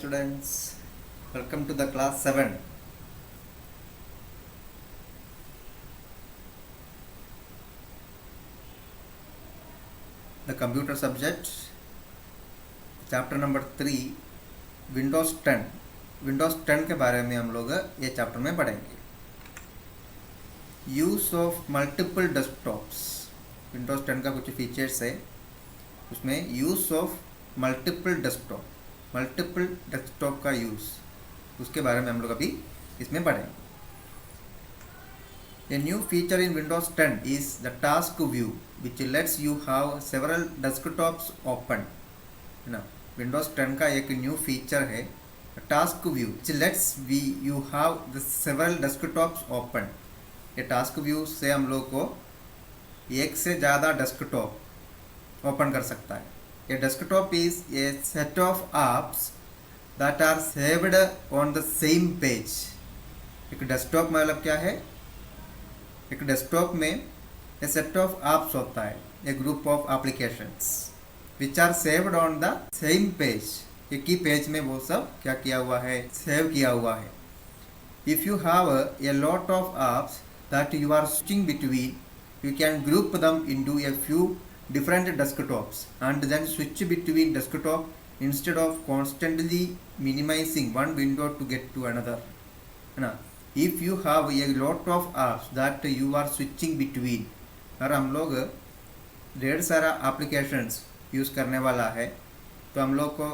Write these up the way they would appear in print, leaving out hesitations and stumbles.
students, welcome to the class 7. The computer subject, chapter number 3, Windows 10. Windows 10 के बारे में हम लोग ये चैप्टर में पढ़ेंगे. Use of multiple desktops. Windows 10 का कुछ फीचर्स है, उसमें यूज़ ऑफ मल्टीपल डेस्कटॉप का यूज़, उसके बारे में हम लोग अभी इसमें पढ़ेंगे. A new feature in Windows 10 is the task view, which lets you have several desktops open. है ना, Windows 10 का एक न्यू फीचर है task view, which lets you have the several desktops open. ये टास्क व्यू से हम लोग को एक से ज़्यादा डेस्कटॉप ओपन कर सकता है. ये desktop is a set of apps that are saved on the same page. एक डेस्कटॉप मतलब क्या है? एक डेस्कटॉप में ए सेट ऑफ apps होता है, a group of applications which are saved on the same page. एक ही पेज में वो सब क्या किया हुआ है, सेव किया हुआ है. If you have a lot of apps that you are switching between, you can group them into a few different desktops and then switch between desktop instead of constantly minimizing one window to get to another. है ना, if you have a lot of apps that you are switching between, अगर हम लोग ढेर सारा applications use करने वाला है तो हम लोग को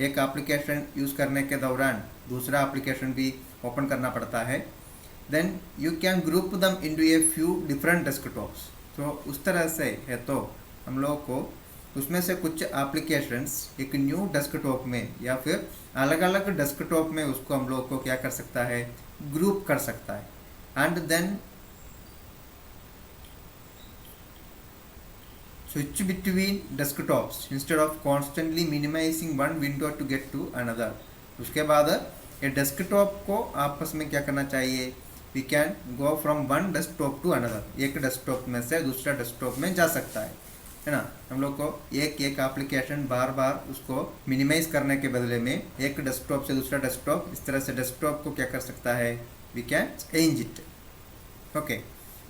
एक एप्लीकेशन यूज़ करने के दौरान दूसरा एप्लीकेशन भी ओपन करना पड़ता है. देन यू कैन ग्रुप दम into a few different desktops. तो उस तरह से है तो हम लोग को उसमें से कुछ एप्लीकेशंस एक न्यू डेस्कटॉप में या फिर अलग अलग डेस्कटॉप में उसको हम लोग को क्या कर सकता है, ग्रुप कर सकता है. And then switch between desktops instead of constantly minimizing one window to get to another. उसके बाद ये डेस्कटॉप को आपस में क्या करना चाहिए, we can go from one desktop to another. एक डेस्कटॉप में से दूसरा डेस्कटॉप में जा सकता है ना. हम लोग को एक एप्लीकेशन बार बार उसको मिनिमाइज करने के बदले में एक डेस्कटॉप से दूसरा डेस्कटॉप, इस तरह से डेस्कटॉप को क्या कर सकता है, we can change it. Okay,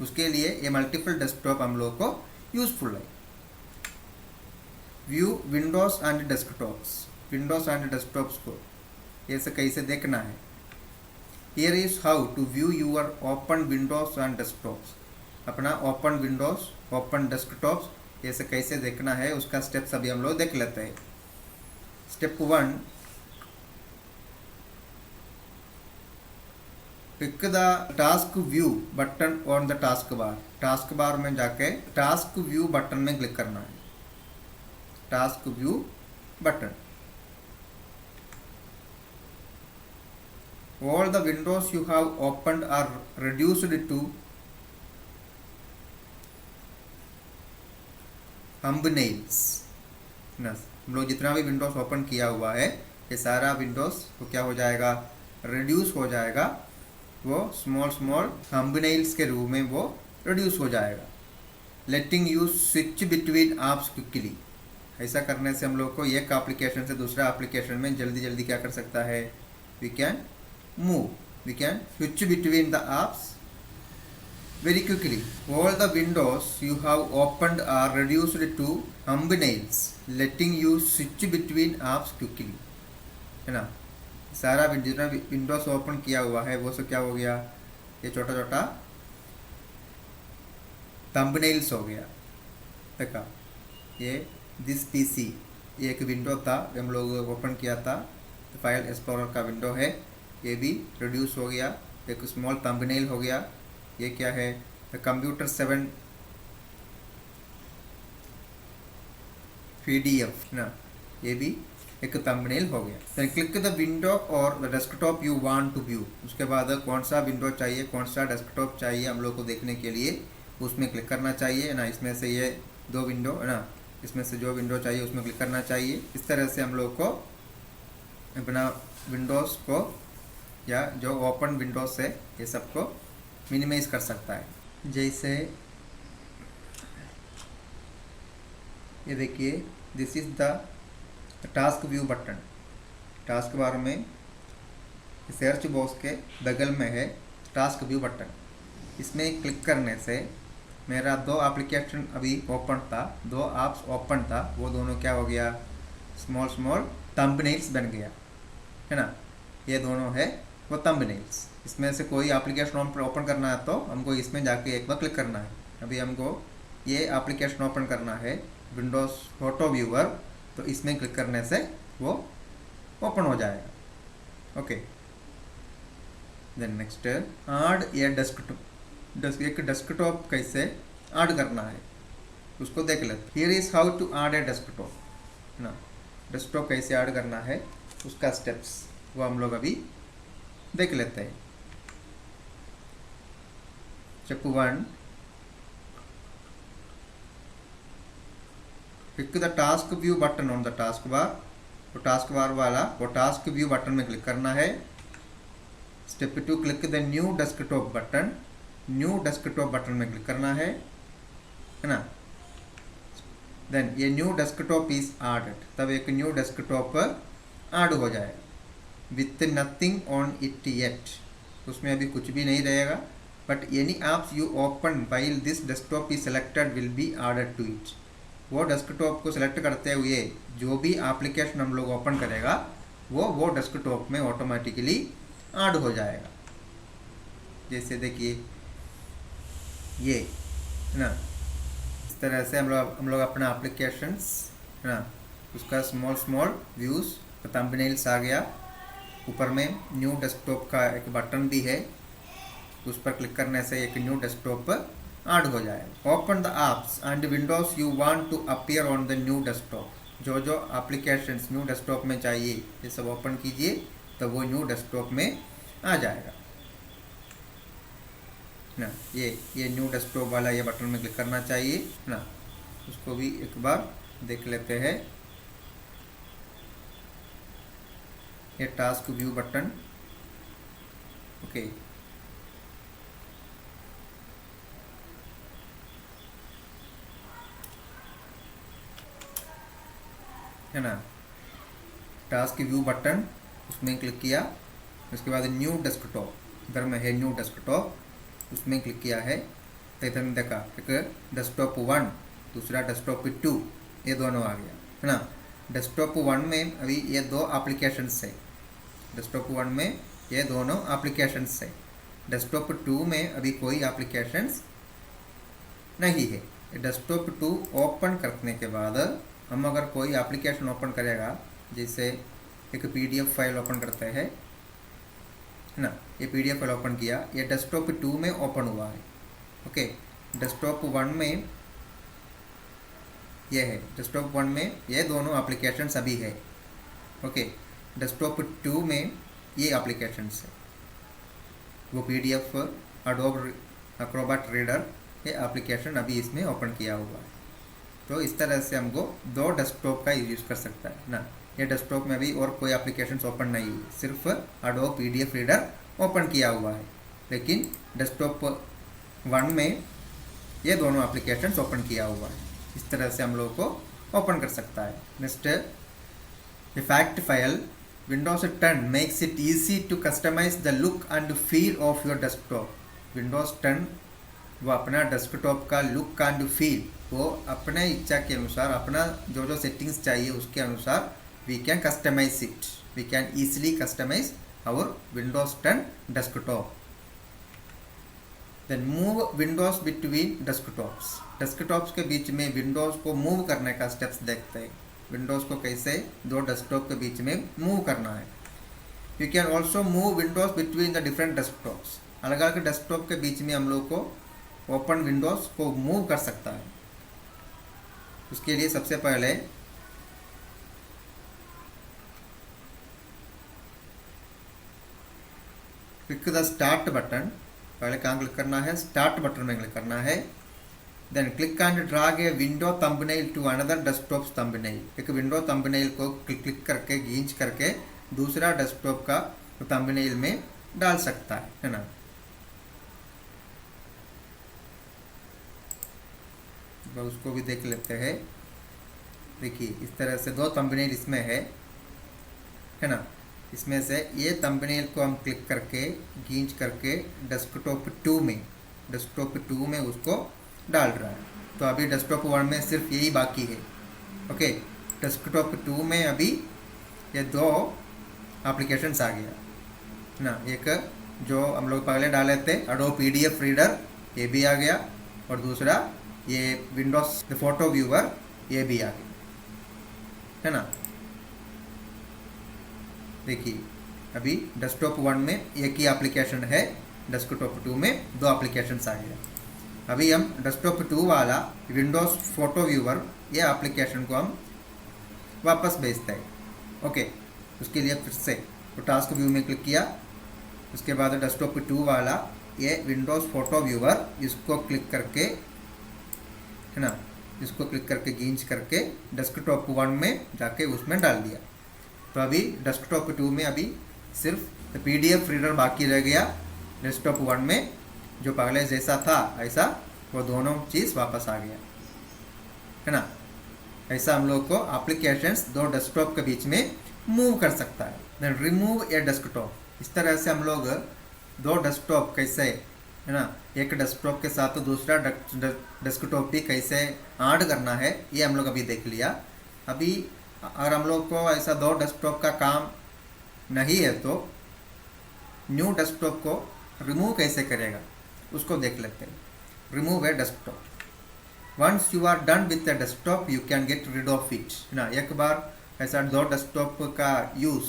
उसके लिए ये मल्टीपल डेस्कटॉप हम लोग को यूजफुल है. View windows and desktops. Windows and desktops को ऐसे कैसे देखना है. Here is how to view your open windows and desktops. अपना ओपन विंडोज ओपन डेस्कटॉप्स ऐसे कैसे देखना है, उसका स्टेप्स अभी हम लोग देख लेते हैं. Step 1, pick the task view button on the task bar. Task bar में जाके टास्क व्यू बटन में क्लिक करना है. Task view button. All the windows you have opened are reduced to thumbnails. हम लोग जितना भी विंडोज ओपन किया हुआ है ये सारा विंडोज को क्या हो जाएगा, रिड्यूस हो जाएगा. वो स्मॉल थंबनेल्स के रूप में वो रिड्यूस हो जाएगा. Letting you switch between apps quickly. ऐसा करने से हम लोग को एक एप्लीकेशन से दूसरा एप्लीकेशन में जल्दी क्या कर सकता है, we can move, we can switch between the apps very quickly. All the windows you have opened are reduced to thumbnails, letting you switch between apps quickly. है ना, सारा जितना विंडोज ओपन किया हुआ है वो सब क्या हो गया, ये छोटा थंबनेल्स हो गया. देखा, ये दिस पीसी ये एक विंडो था, हम लोग ओपन किया था, फाइल एक्सप्लोरर का विंडो है, ये भी रिड्यूस हो गया, एक स्मॉल थंबनेल हो गया. ये क्या है, द कंप्यूटर 7 PDF ना, ये भी एक थंबनेल हो गया. Then click the window or the desktop you want to view. उसके बाद कौन सा विंडो चाहिए, कौन सा डेस्कटॉप चाहिए हम लोग को देखने के लिए, उसमें क्लिक करना चाहिए ना. इसमें से ये 2 विंडो है ना, इसमें से जो विंडो चाहिए उसमें क्लिक करना चाहिए. इस तरह से हम लोग को अपना विंडोज़ को या जो ओपन विंडोज है ये सबको मिनिमाइज कर सकता है. जैसे ये देखिए, this is the task view button. Task bar में सर्च बॉक्स के बगल में है टास्क व्यू बटन। इसमें क्लिक करने से मेरा दो एप्लीकेशन अभी ओपन था, दो ऐप्स ओपन था, वो दोनों क्या हो गया, स्मॉल स्मॉल थंबनेल्स बन गया, है ना। ये दोनों है वो थंबनेल्स। इसमें से कोई एप्लीकेशन ओपन करना है तो हमको इसमें जाके एक बार क्लिक करना है। अभी हमको ये एप्लीकेशन ओपन करना है विंडोज़ फोटो व्यूअर, तो इसमें क्लिक करने से वो ओपन हो जाएगा। Okay, then next add a desktop. एक डेस्कटॉप कैसे ऐड करना है उसको देख लेते। Here is how to add a desktop, है ना। डेस्कटॉप कैसे ऐड करना है उसका स्टेप्स वो हम लोग अभी देख लेते हैं। Step 1, click the task view button on the task बार। तो टास्क बार वाला वो टास्क व्यू बटन में क्लिक करना है। Step 2, click the new desktop button. New desktop button में क्लिक करना है ना। देन ये न्यू डेस्कटॉप इज एडेड, तब एक न्यू डेस्कटॉप ऐड हो जाएगा with nothing on it yet. उसमें अभी कुछ भी नहीं रहेगा, but any apps you open while this desktop is selected will be added to it. वो डेस्कटॉप को सिलेक्ट करते हुए जो भी एप्लीकेशन हम लोग ओपन करेगा वो डेस्कटॉप में ऑटोमेटिकली ऐड हो जाएगा। जैसे देखिए ये, है ना, इस तरह से हम लोग अपना एप्लीकेशंस, है ना, उसका स्मॉल स्मॉल व्यूज़ थंबनेल्स आ गया। ऊपर में न्यू डेस्कटॉप का एक बटन भी है, उस पर क्लिक करने से एक न्यू डेस्कटॉप ऐड हो जाएगा। Open the apps and windows you want to appear on the new desktop. जो जो एप्लीकेशंस न्यू डेस्कटॉप में चाहिए ये सब ओपन कीजिए, तो वो न्यू डेस्कटॉप में आ जाएगा ना। ये न्यू डेस्कटॉप वाला ये बटन में क्लिक करना चाहिए ना। उसको भी एक बार देख लेते हैं। ये टास्क व्यू बटन, ओके, है ना। टास्क व्यू बटन उसमें क्लिक किया, उसके बाद न्यू डेस्कटॉप, इधर में है न्यू डेस्कटॉप, उसमें क्लिक किया है तो इधर में देखा एक डेस्कटॉप 1, दूसरा डेस्कटॉप 2, ये दोनों आ गया, है ना। डेस्कटॉप 1 में अभी ये दो एप्लीकेशंस है। डेस्कटॉप 1 में ये दोनों एप्लीकेशंस है। डेस्कटॉप 2 में अभी कोई एप्लीकेशंस नहीं है। डेस्कटॉप 2 ओपन करने के बाद हम अगर कोई एप्लीकेशन ओपन करेगा, जैसे एक पीडीएफ फाइल ओपन करते हैं, है ना। ये पीडीएफ फाइल ओपन किया, ये डेस्कटॉप 2 में ओपन हुआ है। ओके, डेस्कटॉप 1 में ये है, डेस्कटॉप 1 में ये दोनों एप्लीकेशंस अभी है। ओके, डेस्कटॉप 2 में ये एप्लीकेशंस है, वो पीडीएफ, एडोब एक्रोबैट रीडर, ये एप्लीकेशन अभी इसमें ओपन किया हुआ है। तो इस तरह से हमको दो डेस्कटॉप का यूज़ कर सकता है ना। ये डेस्कटॉप में अभी और कोई एप्लीकेशंस ओपन नहीं हुई, सिर्फ एडोब पीडीएफ रीडर ओपन किया हुआ है, लेकिन डेस्कटॉप 1 में ये दोनों एप्लीकेशंस ओपन किया हुआ है। इस तरह से हम लोग को ओपन कर सकता है। Next, effect file. Windows 10 makes it easy to customize the look and feel of your desktop. Windows 10 वो अपना डेस्कटॉप का लुक एंड फील वो अपने इच्छा के अनुसार, अपना जो जो सेटिंग्स चाहिए उसके अनुसार we can customize it, we can easily customize our windows 10 desktop. Then move windows between desktops. Desktops के बीच में विंडोज को मूव करने का स्टेप्स देखते हैं। विंडोज को कैसे दो डेस्कटॉप के बीच में मूव करना है। You can also move windows between the different desktops. अलग अलग डेस्कटॉप के बीच में हम लोग को ओपन विंडोज को मूव कर सकता है। उसके लिए सबसे पहले क्लिक द स्टार्ट बटन। पहले कहाँ क्लिक करना है, स्टार्ट बटन में क्लिक करना है। Then click and drag a window thumbnail to another desktop thumbnail. एक विंडो थंबनेल को क्लिक करके खींच करके दूसरा डेस्कटॉप का थंबनेल में डाल सकता है ना। तो उसको भी देख लेते हैं। देखिए इस तरह से दो थंबनेल इसमें है ना। इसमें से ये थंबनेल को हम क्लिक करके खींच करके डेस्कटॉप 2 में उसको डाल रहा है। तो अभी डेस्कटॉप 1 में सिर्फ यही बाकी है। ओके, डेस्कटॉप 2 में अभी ये दो एप्लीकेशंस आ गया ना। एक जो हम लोग पहले डाले थे एडोब पीडीएफ रीडर, ये भी आ गया, और दूसरा ये विंडोज फोटो व्यूअर, ये भी आ गया, है ना। देखिए अभी डेस्कटॉप 1 में एक ही एप्लीकेशन है, डेस्कटॉप 2 में दो एप्लीकेशंस आ गया। अभी हम डेस्कटॉप 2 वाला विंडोज फोटो व्यूअर ये एप्लीकेशन को हम वापस भेजते हैं। ओके, उसके लिए फिर से तो टास्क व्यू में क्लिक किया, उसके बाद डेस्कटॉप 2 वाला ये विंडोज फोटो व्यूअर, इसको क्लिक करके, है ना, इसको क्लिक करके खींच करके डेस्कटॉप 1 में जाके उसमें डाल दिया। तो अभी डेस्कटॉप 2 में अभी सिर्फ पीडीएफ रीडर बाकी रह गया। डेस्कटॉप 1 में जो पहले जैसा था ऐसा वो दोनों चीज़ वापस आ गया, है ना। ऐसा हम लोग को एप्लीकेशंस दो डेस्कटॉप के बीच में मूव कर सकता है। देन रिमूव ए डेस्कटॉप, इस तरह से हम लोग दो डेस्कटॉप कैसे, है ना, एक डेस्कटॉप के साथ तो दूसरा डेस्कटॉप भी कैसे ऐड करना है ये हम लोग अभी देख लिया। अभी अगर हम लोग को ऐसा दो डेस्कटॉप का काम नहीं है तो न्यू डेस्कटॉप को रिमूव कैसे करेगा उसको देख लेते हैं। Remove a desktop, once you are done with the desktop you can get rid of it, है ना। एक बार ऐसा दो डेस्कटॉप का यूज़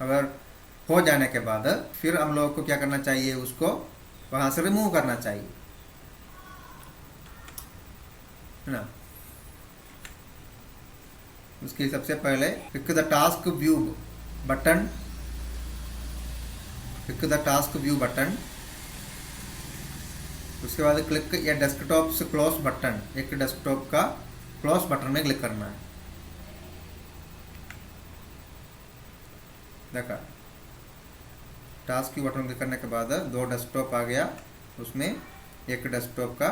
अगर हो जाने के बाद फिर हम लोग को क्या करना चाहिए, उसको वहाँ से रिमूव करना चाहिए, है ना। उसके सबसे पहले click the task view button, click the task view button, उसके बाद क्लिक या डेस्कटॉप से क्लोज बटन, एक डेस्कटॉप का क्लोज बटन में क्लिक करना है। देखा, टास्क की बटन क्लिक करने के बाद दो डेस्कटॉप आ गया, उसमें एक डेस्कटॉप का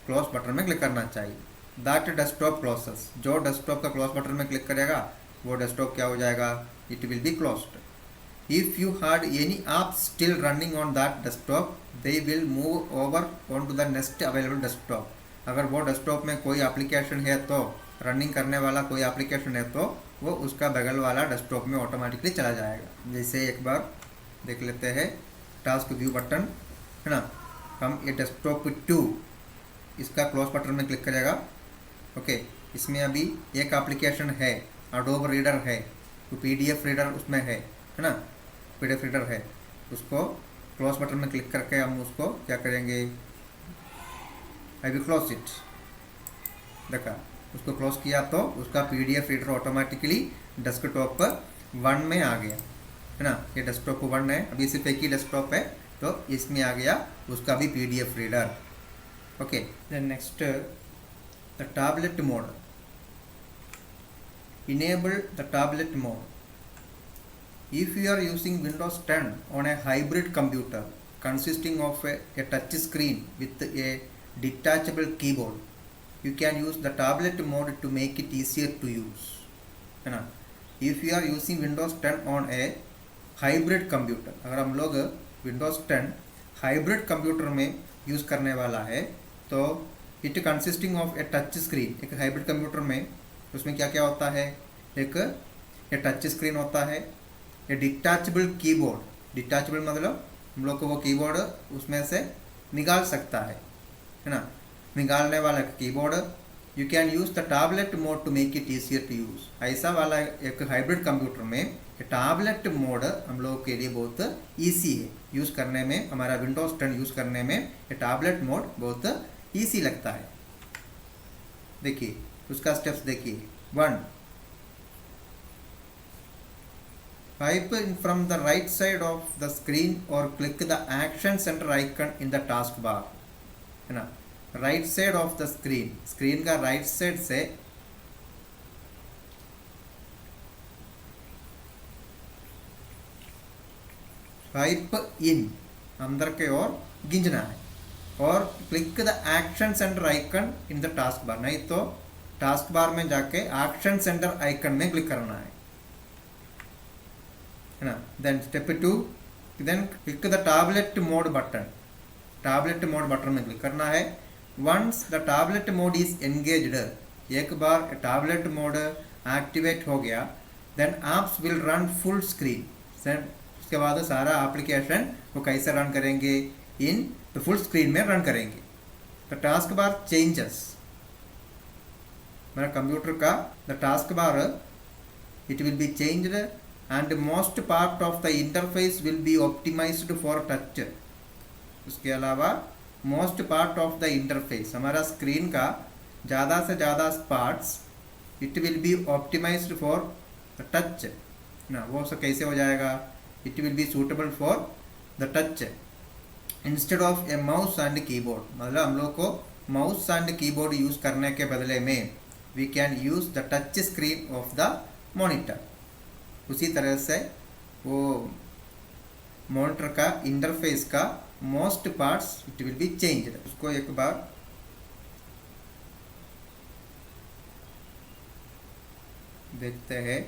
क्लोज बटन में क्लिक करना चाहिए। दैट डेस्कटॉप क्लोजेस, जो डेस्कटॉप का क्लोज बटन में क्लिक करेगा वो डेस्कटॉप क्या हो जाएगा, it will be closed. If you had any app still running on that desktop they will move over on to the next available desktop. अगर वो डेस्कटॉप में कोई एप्लीकेशन है तो, रनिंग करने वाला कोई एप्लीकेशन है तो वो उसका बगल वाला डेस्कटॉप में ऑटोमेटिकली चला जाएगा। जैसे एक बार देख लेते हैं, टास्क व्यू बटन, है ना, हम ये डेस्कटॉप 2 इसका क्लोज बटन में क्लिक करेगा। ओके, इसमें अभी एक एप्लीकेशन है एडोब रीडर है, तो पीडीएफ रीडर उसमें है ना, पीडीएफ रीडर है, उसको क्लोज बटन में क्लिक करके हम उसको क्या करेंगे, आई विल क्लोज इट। देखा, उसको क्लोज किया तो उसका पीडीएफ रीडर ऑटोमेटिकली डेस्कटॉप 1 में आ गया, है ना। ये डेस्कटॉप 1 है, अभी सिर्फ एक ही डेस्कटॉप है तो इसमें आ गया उसका भी PDF reader. Okay, then next the tablet mode, enable the tablet mode। if you are using Windows 10 on a hybrid computer consisting of a touch screen with a detachable keyboard you can use the tablet mode to make it easier to use, है ना। if you are using Windows 10 on a hybrid computer, अगर हम लोग Windows 10 hybrid computer में use करने वाला है तो it consisting of A touch screen, एक हाइब्रिड कंप्यूटर में उसमें क्या क्या होता है, एक टच स्क्रीन होता है, ये डिटैचेबल कीबोर्ड, डिटैचेबल मतलब हम लोग को वो कीबोर्ड उसमें से निकाल सकता है ना, निकालने वाला keyboard. You can use the tablet mode to make it easier to use, ऐसा वाला एक हाइब्रिड कंप्यूटर में टैबलेट मोड हम लोग के लिए बहुत ईजी है यूज़ करने में, हमारा विंडोज़ 10 यूज़ करने में ये टैबलेट मोड बहुत ईजी लगता है। देखिए उसका स्टेप्स देखिए। 1, Swipe in from the right side of the screen or click the action center icon in the taskbar, है ना। Right side of the screen, screen का राइट साइड से स्वाइप इन, अंदर के ओर गिंजना है, और click the action center icon in the task bar, नहीं तो टास्क बार में जाके एक्शन सेंटर आइकन में क्लिक करना है है ना. Then step 2, then click the tablet mode button. Tablet mode button में क्लिक करना है. Once the tablet mode is engaged, एक बार टैबलेट मोड एक्टिवेट हो गया, then apps will run full screen. उसके बाद सारा एप्लीकेशन वो कैसे रन करेंगे, इन फुल स्क्रीन में रन करेंगे. द टास्क बार चेंजेस, मेरा कंप्यूटर का the task bar it will be changed and most part of the interface will be optimised for touch. उसके अलावा most part of the interface, हमारा screen का ज़्यादा से ज़्यादा parts it will be optimised for the touch ना. वो सब कैसे हो जाएगा, it will B suitable for the touch instead of a mouse and keyboard. मतलब हम लोग को माउस एंड कीबोर्ड यूज़ करने के बदले में we can use the touch screen of the monitor. उसी तरह से वो मॉनिटर का इंटरफेस का most parts it will be changed. उसको एक बार देखते हैं.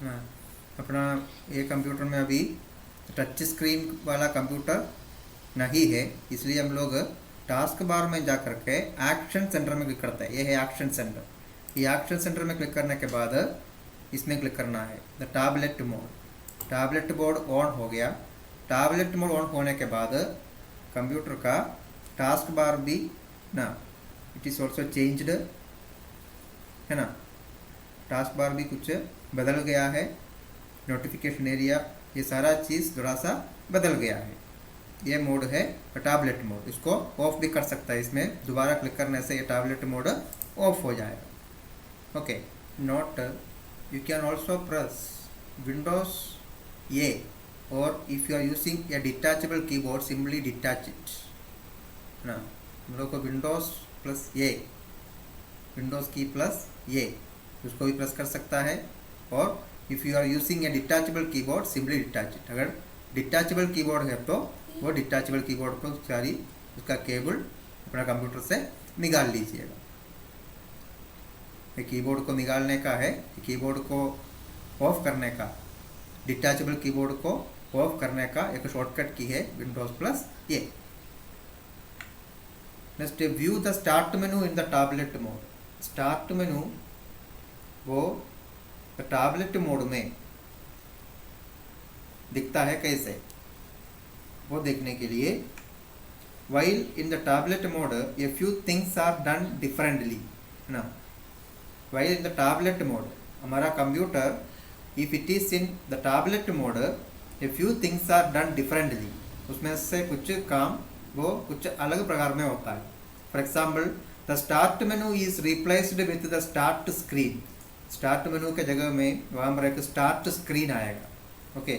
हाँ, अपना ये कंप्यूटर में अभी टच स्क्रीन वाला कंप्यूटर नहीं है, इसलिए हम लोग टास्क बार में जा करके एक्शन सेंटर में क्लिक करते हैं. ये है एक्शन सेंटर. ये एक्शन सेंटर में क्लिक करने के बाद इसमें क्लिक करना है the tablet mode. Tablet mode on हो गया. टैबलेट मोड ऑन होने के बाद कंप्यूटर का टास्क बार भी ना इट इज़ ऑल्सो चेंज्ड, है ना. टास्क बार भी कुछ बदल गया है. नोटिफिकेशन एरिया ये सारा चीज़ थोड़ा सा बदल गया है. ये मोड है टैबलेट मोड. इसको ऑफ भी कर सकता है. इसमें दोबारा क्लिक करने से ये टैबलेट मोड ऑफ हो जाएगा. Okay. Note, you can also press Windows A, और if you are using a detachable keyboard simply detach it ना. हम लोग को Windows plus A, Windows key plus A, उसको भी प्रेस कर सकता है. और if you are using a detachable keyboard simply detach it. अगर डिटैचेबल कीबोर्ड है तो वो डिटैचेबल कीबोर्ड को सारी उसका केबल अपना कंप्यूटर से निकाल लीजिएगा. ये कीबोर्ड को निकालने का है, कीबोर्ड को ऑफ करने का, डिटैचेबल कीबोर्ड को ऑफ करने का एक शॉर्टकट की है Windows plus A. Next, view the start menu in the tablet mode. Start menu वो टैबलेट मोड में दिखता है कैसे, वो देखने के लिए while in the tablet mode a few things are done differently ना. while in the tablet mode हमारा computer if it is in the tablet mode a few things are done differently, उसमें से कुछ काम वो कुछ अलग प्रकार में होता है. For example the start menu is replaced with the start screen. Start menu के जगह में वहाँ पर एक स्टार्ट स्क्रीन आएगा. Okay.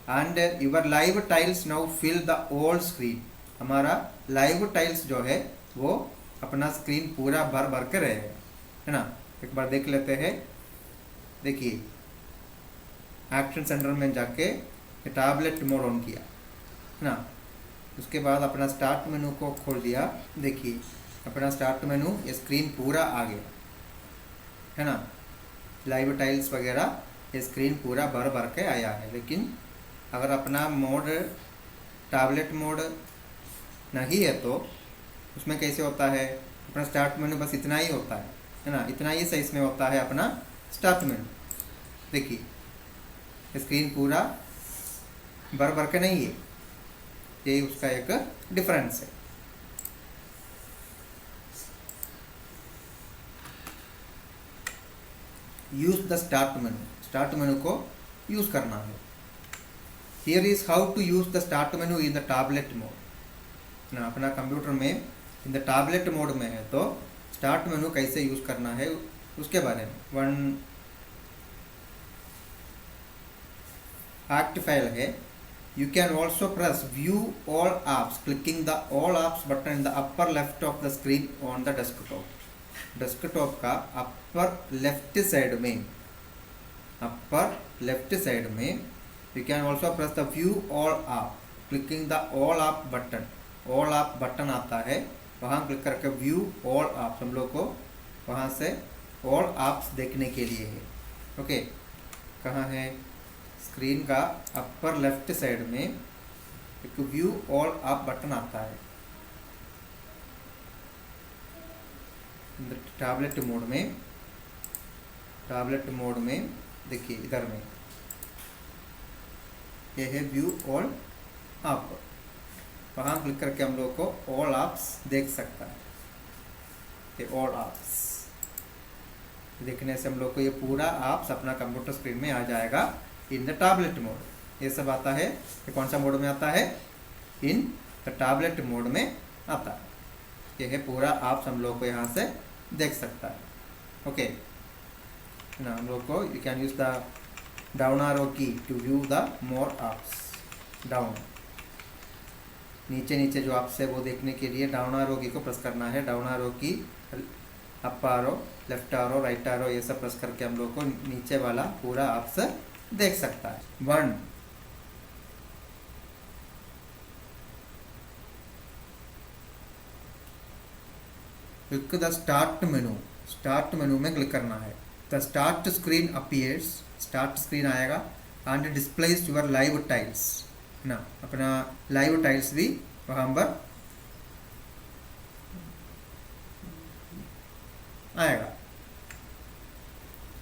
And your live tiles now fill the old screen. हमारा लाइव टाइल्स जो है वो अपना स्क्रीन पूरा भर भर के रहेगा, है ना. एक बार देख लेते हैं. देखिए एक्शन सेंटर में जाके टैबलेट मोड ऑन किया, है ना. उसके बाद अपना स्टार्ट मेनू को खोल दिया. देखिए अपना स्टार्ट मेनू ये स्क्रीन पूरा आ गया, है ना. लाइव टाइल्स वगैरह ये स्क्रीन पूरा भर भर के आया है. लेकिन अगर अपना मोड टैबलेट मोड नहीं है तो उसमें कैसे होता है, अपना स्टार्ट मेनू बस इतना ही होता है ना. इतना ही साइज में होता है अपना स्टार्ट मेनू. देखिए स्क्रीन पूरा भर भर के नहीं है. ये उसका एक डिफरेंस है. Use the start menu. Start menu को यूज करना है. Here is how to use the start menu in the tablet mode ना. अपना कंप्यूटर में इन द टैबलेट मोड में है तो स्टार्ट मेनू कैसे यूज करना है उसके बारे में वन एक्ट फाइल है. You can also press view all apps clicking the all apps button in the upper left of the screen on the desktop. Desktop का अपर लेफ्ट साइड में you can also press the view all app. Clicking the all आप button, all आप button आता है, वहाँ click करके view all आप, हम लोग को वहाँ से ऑल एप्स देखने के लिए है। ओके, कहाँ है? स्क्रीन का अपर लेफ्ट साइड में एक व्यू ऑल आप बटन आता है। टैबलेट मोड में देखिए इधर में ये है व्यू ऑल आप, वहाँ क्लिक करके हम लोग को ऑल एप्स देख सकता है। ये ऑल एप्स देखने से हम लोग को ये पूरा एप्स अपना कंप्यूटर स्क्रीन में आ जाएगा इन द टैबलेट मोड। ये सब आता है, ये कौन सा मोड में आता है? इन द टैबलेट मोड में आता है। ये है पूरा एप्स हम लोग को यहाँ से देख सकता है। ओके ना, हम लोग को you can use the down arrow key to view the more apps. Down नीचे नीचे जो एप्स है वो देखने के लिए डाउन एरो की को प्रेस करना है। डाउन एरो की, up arrow, left arrow, right arrow, ये सब प्रेस करके हम लोग को नीचे वाला पूरा एप्स देख सकता है। 1 click the start menu, start menu में क्लिक करना है। The start screen appears, start screen आएगा and displays your live tiles ना, अपना लाइव टाइल्स भी वहाँ पर आएगा।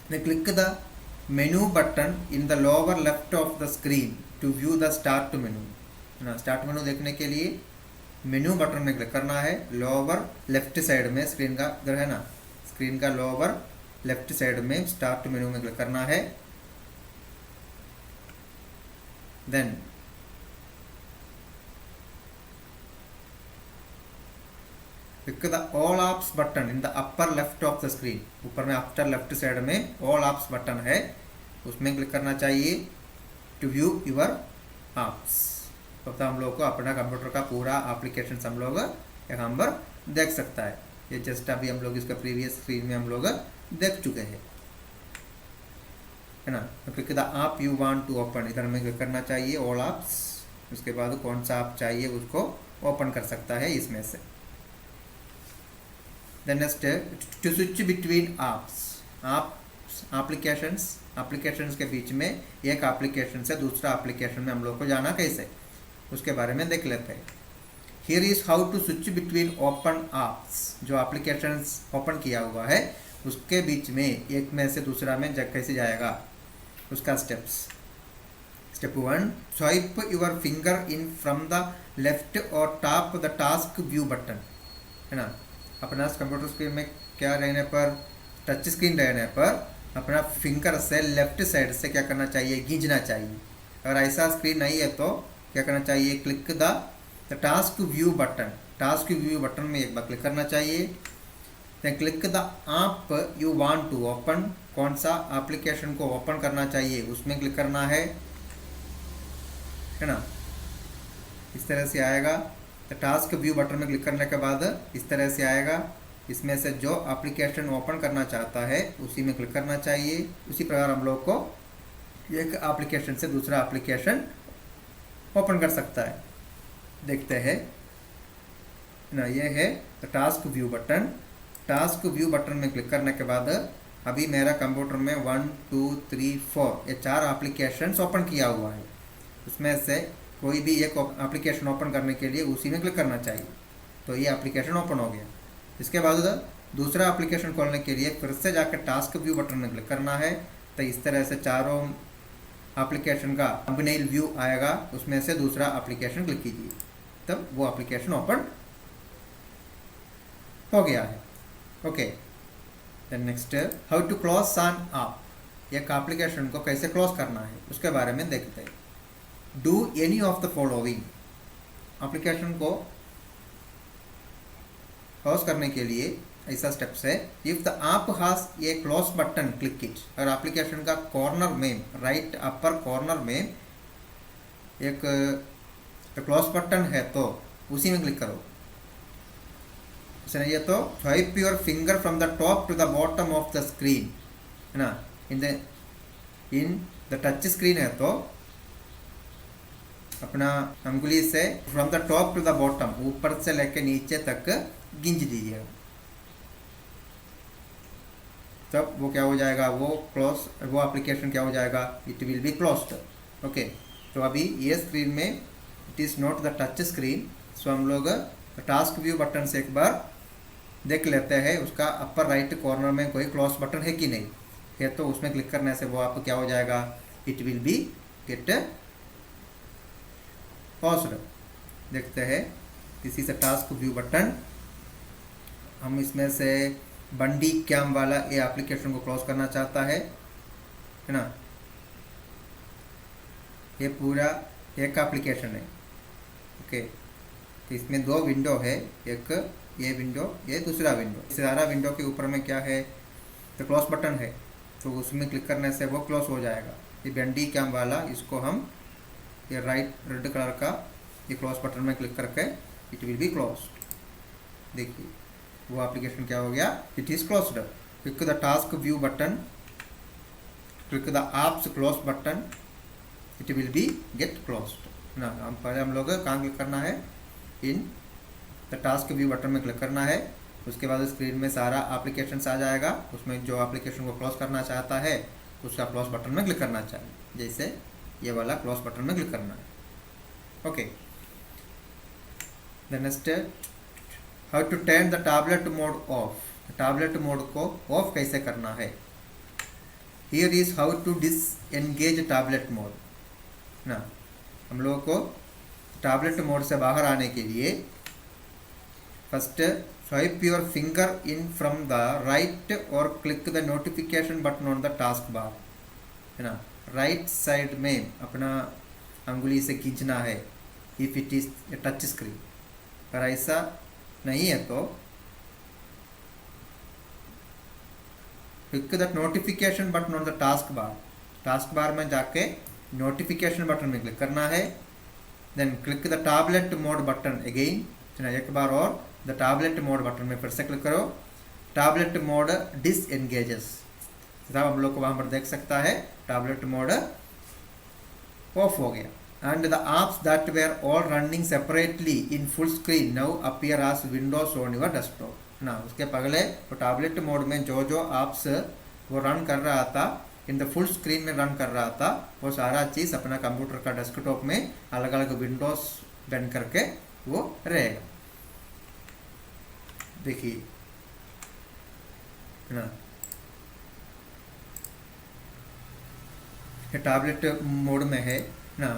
Then click the menu button in the lower left of the screen to view the start menu ना, स्टार्ट मेनू देखने के लिए मेनू बटन में क्लिक करना है। लोअर लेफ्ट साइड में स्क्रीन का इधर है ना, स्क्रीन का लोअर लेफ्ट साइड में स्टार्ट मेनू में क्लिक करना है। Then click the all apps button in the upper left of the screen, ऊपर में अपर लेफ्ट साइड में ऑल एप्स बटन है, उसमें क्लिक करना चाहिए टू व्यू योर एप्स। तो हम लोग को अपना कंप्यूटर का पूरा एप्लीकेशन हम लोग यहाँ पर देख सकता है। ये जस्ट अभी हम लोग इसका प्रीवियस स्क्रीन में हम लोग देख चुके हैं, है ना। तो click the app you want to open, इधर में क्लिक करना चाहिए ऑल एप्स। उसके बाद कौन सा ऐप चाहिए उसको ओपन कर सकता है इसमें से। Then next to switch between apps, applications के बीच में एक एप्लीकेशन से दूसरा एप्लीकेशन में हम लोग को जाना कैसे, उसके बारे में देख लेते हैं। Here is how to switch between open apps, जो एप्लीकेशंस ओपन किया हुआ है उसके बीच में एक में से दूसरा में कैसे जाएगा, उसका steps. Step 1, swipe your finger in from the left और tap the task view button, है ना। अपना कंप्यूटर स्क्रीन में क्या रहने पर, टच स्क्रीन रहने पर अपना फिंगर से लेफ्ट साइड से क्या करना चाहिए, खींचना चाहिए। अगर ऐसा स्क्रीन नहीं है तो क्या करना चाहिए, click the task view button, task view button में एक बार क्लिक करना चाहिए। Then click the app you want to open, कौन सा एप्लीकेशन को ओपन करना चाहिए उसमें क्लिक करना है ना। इस तरह से आएगा। तो टास्क व्यू बटन में क्लिक करने के बाद इस तरह से आएगा। इसमें से जो एप्लीकेशन ओपन करना चाहता है उसी में क्लिक करना चाहिए। उसी प्रकार हम लोग को एक एप्लीकेशन से दूसरा एप्लीकेशन ओपन कर सकता है। देखते हैं ना, ये है task view button. Task view button में क्लिक करने के बाद अभी मेरा कंप्यूटर में 1 2 3 4 ये 4 एप्लीकेशंस ओपन किया हुआ है। उसमें से कोई भी एक एप्लीकेशन ओपन करने के लिए उसी में क्लिक करना चाहिए। तो ये एप्लीकेशन ओपन हो गया। इसके बाद दूसरा एप्लीकेशन खोलने के लिए फिर से जाकर टास्क व्यू बटन में क्लिक करना है। तो इस तरह से चारों एप्लीकेशन का थंबनेल व्यू आएगा, उसमें से दूसरा एप्लीकेशन क्लिक कीजिए, तब वो एप्लीकेशन ओपन हो गया है। Okay, then next how to close an app, एक एप्लीकेशन को कैसे क्लोज करना है उसके बारे में देखते हैं। Do any of the following, application को क्लोज करने के लिए ऐसा स्टेप्स है। If the app has a close button click it, और एप्लीकेशन का कॉर्नर में राइट अपर कॉर्नर में एक क्लोज बटन है तो उसी में क्लिक करो। ऐसा नहीं है तो swipe your finger from the top to the bottom of the screen, है ना। इन द टच स्क्रीन है तो अपना अंगुली से from the top to the bottom, ऊपर से लेकर नीचे तक गिंज दीजिएगा, तब वो क्या हो जाएगा, वो क्लोज, वो एप्लीकेशन क्या हो जाएगा, it will be closed. Okay, तो अभी ये स्क्रीन में it is not the touch screen, so हम लोग टास्क व्यू बटन से एक बार देख लेते हैं उसका अपर राइट कॉर्नर में कोई क्लोज बटन है कि नहीं है, तो उसमें क्लिक करने से वो आपको क्या हो जाएगा, it will be get paused. देखते हैं, किसी से टास्क व्यू बटन, हम इसमें से बंडी कैम वाला ये एप्लीकेशन को क्लोज करना चाहता है ना, ये पूरा एक एप्लीकेशन है। ओके, तो इसमें दो विंडो है, एक ये विंडो, ये दूसरा विंडो, इस सारा विंडो के ऊपर में क्या है, तो क्लोज बटन है, तो उसमें क्लिक करने से वो क्लोज हो जाएगा। ये बंडी कैम वाला, इसको हम ये राइट रेड कलर का ये क्लोज बटन में क्लिक करके इट विल बी क्लोज। देखिए वो एप्लीकेशन क्या हो गया, it is closed. Click the task view button, click the apps close button, it will be gate closed ना। हम पहले हम लोग कहाँ क्लिक करना है, इन द टास्क व्यू बटन में क्लिक करना है, उसके बाद स्क्रीन में सारा एप्लीकेशन आ जाएगा, उसमें जो एप्लीकेशन को क्लोज करना चाहता है उसका क्लोज बटन में क्लिक करना चाहिए, जैसे ये वाला क्लोज बटन में क्लिक करना है। Okay, the next, how to turn the tablet mode off, tablet mode को ऑफ कैसे करना है। Here is how to disengage tablet mode ना। हम लोगों को टैबलेट मोड से बाहर आने के लिए first swipe your finger in from the right और click the notification button on the task bar, है ना। राइट साइड में अपना अंगुली से खींचना है if it is a touch screen, पर ऐसा नहीं है तो click the notification button on the task bar, task bar में जाके नोटिफिकेशन बटन में क्लिक करना है, then click the tablet mode button again, एक बार और द टैबलेट मोड बटन में फिर से क्लिक करो, टैबलेट मोड डिसएंगेजेस, तब हम लोग को वहां पर देख सकता है टैबलेट मोड ऑफ हो गया। And the apps that were all running separately in full screen now appear as windows on your desktop ना। उसके पहले तो टैबलेट मोड में जो जो apps वो रन कर रहा था, इन द फुल स्क्रीन में रन कर रहा था, वो सारा चीज़ अपना कंप्यूटर का डेस्कटॉप में अलग अलग विंडोज बन करके वो रहेगा। देखिए ना, ये टैबलेट मोड में है ना।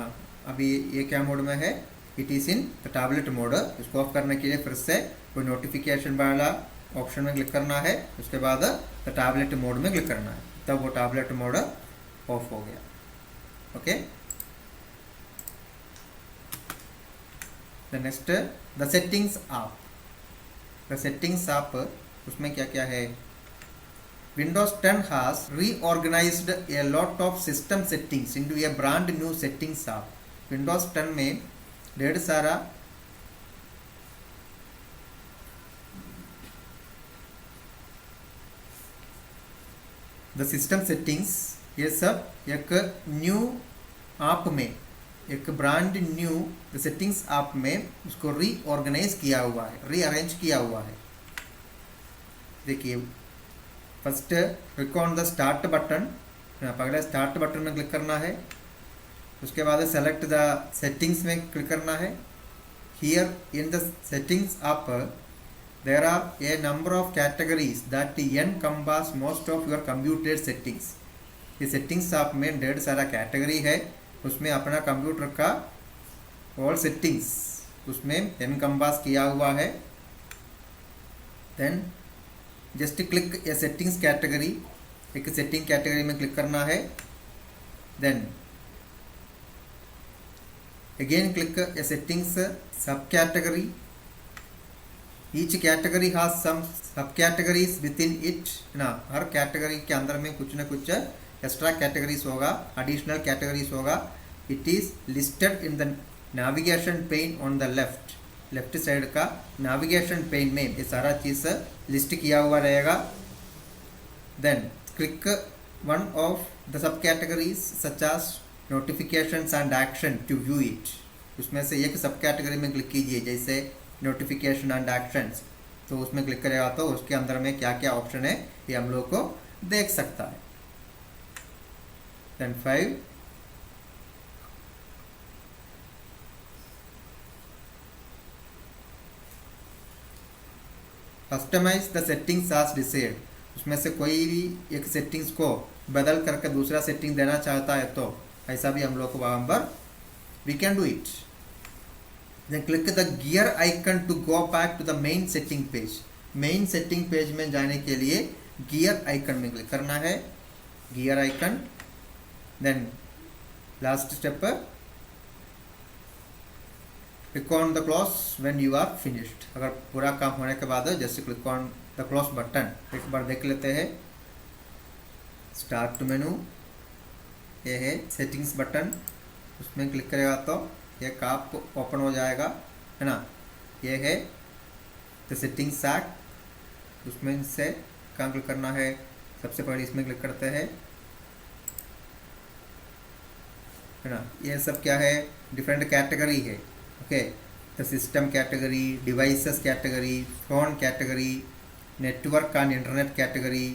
अभी ये क्या मोड में है, it is in the tablet mode. इसको ऑफ करने के लिए फिर से कोई नोटिफिकेशन वाला ऑप्शन में क्लिक करना है, उसके बाद द टैबलेट मोड में क्लिक करना है, तब वो टैबलेट मोड ऑफ हो गया। Okay, the next, the settings app, the settings app, उसमें क्या क्या है, Windows 10 has reorganized a lot of system settings into a brand new settings app. Windows 10 में ढेर सारा द सिस्टम सेटिंग्स, ये सब एक न्यू ऐप में, एक brand new the settings app में उसको रीऑर्गेनाइज किया हुआ है, रीअरेंज किया हुआ है। देखिए first click on the start button, पहले स्टार्ट बटन में क्लिक करना है, उसके बाद सेलेक्ट द सेटिंग्स में क्लिक करना है। Here in the settings app there are a number of categories that encompass most of your computer settings. ये सेटिंग्स ऐप में ढेर सारा कैटेगरी है, उसमें अपना कंप्यूटर का ऑल सेटिंग्स उसमें एनकम्पास किया हुआ है। Then just click a settings category, एक सेटिंग कैटेगरी में क्लिक करना है, then again click a settings sub category, each category has some sub categories with in it ना। हर कैटेगरी के अंदर में कुछ न कुछ एक्स्ट्रा कैटेगरीज होगा, एडिशनल कैटेगरीज होगा। It is listed in the navigation pane on the left side का नेविगेशन पेन में ये सारा चीज़ लिस्ट किया हुआ रहेगा। Then click one of the sub categories such as notifications and action to view it उसमें से एक सब कैटेगरी में क्लिक कीजिए, जैसे नोटिफिकेशन एंड एक्शंस, तो उसमें क्लिक करेगा तो उसके अंदर में क्या क्या ऑप्शन है ये हम लोग को देख सकता है। Then 5, customize the settings as desired, उसमें से कोई भी एक सेटिंग्स को बदल करके दूसरा सेटिंग देना चाहता है तो ऐसा भी हम लोग को वहाँ पर we can do it. Then click the gear icon to go back to the main setting page, main setting page में जाने के लिए गियर आइकन में क्लिक करना है, gear icon. Then last step, click on the close when you are finished, अगर पूरा काम होने के बाद जैसे click on the close button. एक बार देख लेते हैं, स्टार्ट मेनू, ये है सेटिंग्स बटन, उसमें क्लिक करेगा तो एक आप ओपन हो जाएगा, है ना। ये है द सेटिंग्स एक्ट, उसमें से कहाँ क्लिक करना है, सबसे पहले इसमें क्लिक करते हैं, है ना। ये सब क्या है, डिफरेंट कैटेगरी है, okay. The system category, devices category, phone category, network and internet category,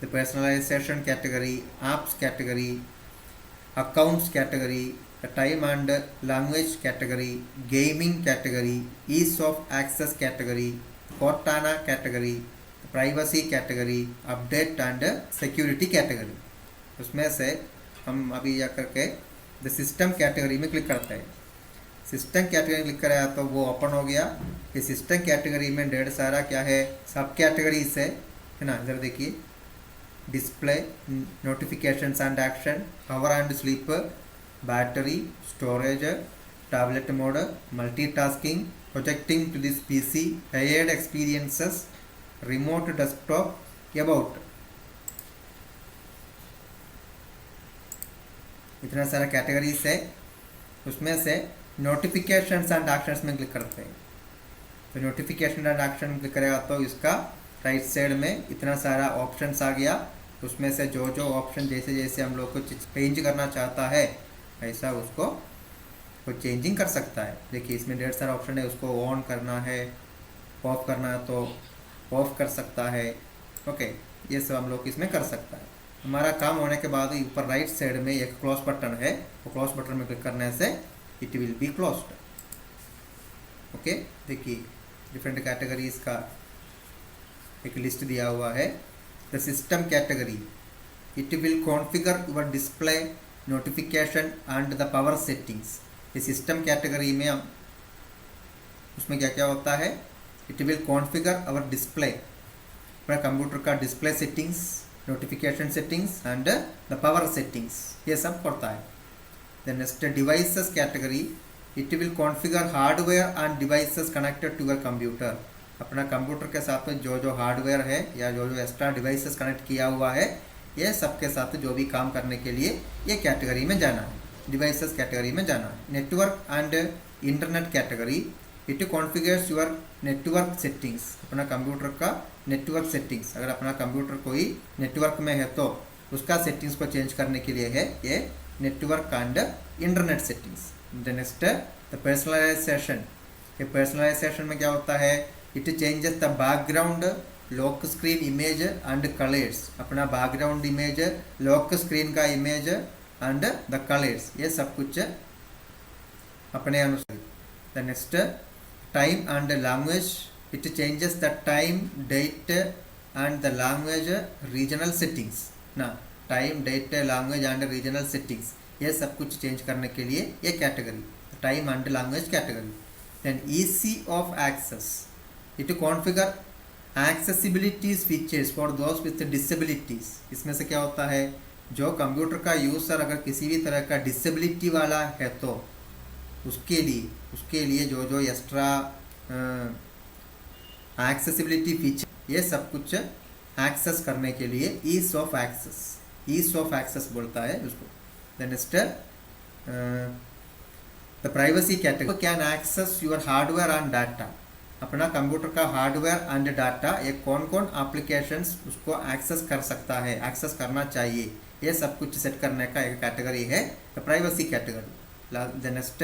the personalization category, apps category, accounts category, the time and language category, gaming category, ease of access category, Cortana category, privacy category, update and security category। उसमें से हम अभी जा करके the system category में click करते हैं, system category click करेगा तो वो ओपन हो गया। इस सिस्टम कैटेगरी में ढेर सारा क्या है, सब कैटेगरीज है ना। इधर देखिए, display, notifications and action, power and sleep, battery, storage, tablet mode, multitasking, projecting to this PC, shared experiences, remote desktop, about, इतना सारा कैटेगरीज है। उसमें से नोटिफिकेशंस एंड एक्शंस में क्लिक करते हैं, तो नोटिफिकेशन एंड एक्शन में क्लिक करेगा तो इसका राइट साइड में इतना सारा ऑप्शंस आ गया। उसमें से जो जो ऑप्शन जैसे जैसे हम लोग को चेंज करना चाहता है ऐसा उसको वो चेंजिंग कर सकता है। देखिए इसमें ढेर सारा ऑप्शन है, उसको ऑन करना है, ऑफ करना है तो ऑफ कर सकता है, ओके। ये सब हम लोग इसमें कर सकता है। हमारा काम होने के बाद ऊपर राइट साइड में एक क्लोज बटन है, वो क्लोज बटन में क्लिक करने से it will be closed, okay. देखिए डिफरेंट कैटेगरीज का एक लिस्ट दिया हुआ है। The system category, it will configure your display, notification and the power settings. इस सिस्टम कैटेगरी में हम उसमें क्या क्या होता है, it will configure our display, अपना कंप्यूटर का display settings, notification settings and the power settings, ये सब करता है। The next devices category, it will configure hardware end devices connected to your computer. अपना कंप्यूटर के साथ में जो जो हार्डवेयर है या जो जो एक्स्ट्रा डिवाइसेस कनेक्ट किया हुआ है ये सब के साथ जो भी काम करने के लिए ये कैटेगरी में जाना है, डिवाइसेस कैटेगरी में जाना है। Network and internet category, it configures your network settings, अपना कंप्यूटर का नेटवर्क सेटिंग्स, अगर अपना कंप्यूटर कोई नेटवर्क में है तो उसका सेटिंग्स को चेंज करने के लिए है ये network and internet settings. The next the personalization, ये पर्सनलाइजेशन में क्या होता है, it changes the background, lock screen image and colours, अपना बैकग्राउंड इमेज, लॉक स्क्रीन का इमेज एंड द कलर्स, ये सब कुछ अपने अनुसार। The next time and language, it changes the time, date and the language, regional settings ना, time, date, language and regional settings, ये सब कुछ चेंज करने के लिए ये category, time and language category. Then easy of access, it configure accessibilities features for those with disabilities. इसमें से क्या होता है, जो कंप्यूटर का यूज़र अगर किसी भी तरह का डिसेबिलिटी वाला है तो उसके लिए जो जो एक्स्ट्रा एक्सेसिबिलिटी फीचर ये सब कुछ एक्सेस करने के लिए ईज ऑफ एक्सेस बोलता है उसको। Then next the privacy category, can access your hardware and data, अपना कंप्यूटर का हार्डवेयर एंड डाटा ये कौन कौन एप्लीकेशंस उसको एक्सेस कर सकता है, एक्सेस करना चाहिए, ये सब कुछ सेट करने का एक कैटेगरी है the privacy category. The next